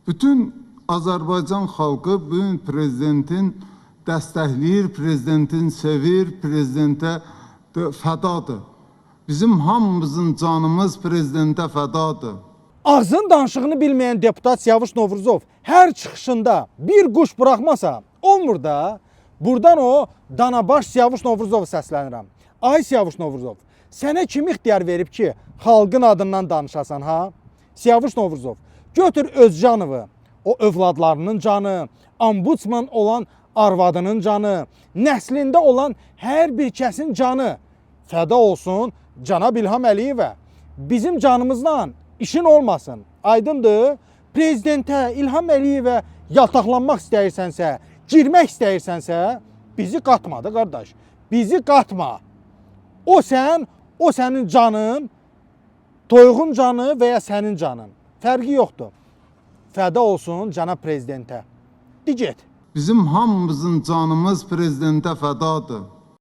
Bütün Azərbaycan xalqı bugün prezidentin dəstəkləyir, prezidentin sevir, prezidentə fədadır. Bizim hamımızın canımız prezidentə fədadır. Ağzın danışığını bilməyən deputat Siyavuş Novruzov hər çıxışında bir quş buraxmasa olmur da. Buradan o Danabaş Siyavuş Novruzovu səslənirəm. Ay Siyavuş Novruzov, sənə kim ixtiyar verib ki, xalqın adından danışasan ha? Siyavuş Novruzov, götür Özcanovu, o övladlarının canı, ombudsman olan arvadının canı, nəslində olan hər bir kəsin canı fəda olsun cənab İlham Əliyevə. Bizim canımızla işin olmasın. Aydındır? Prezidentə İlham Əliyevə yaltaqlanmaq istəyirsənsə, girmək istəyirsənsə, bizi qatmadı qardaş. Bizi qatma. O sənin canın, toyuğun canı və ya sənin canın. Fərqi yoxdur. Fəda olsun cənab prezidentə. Di get. Bizim hamımızın canımız prezidentə fədadır.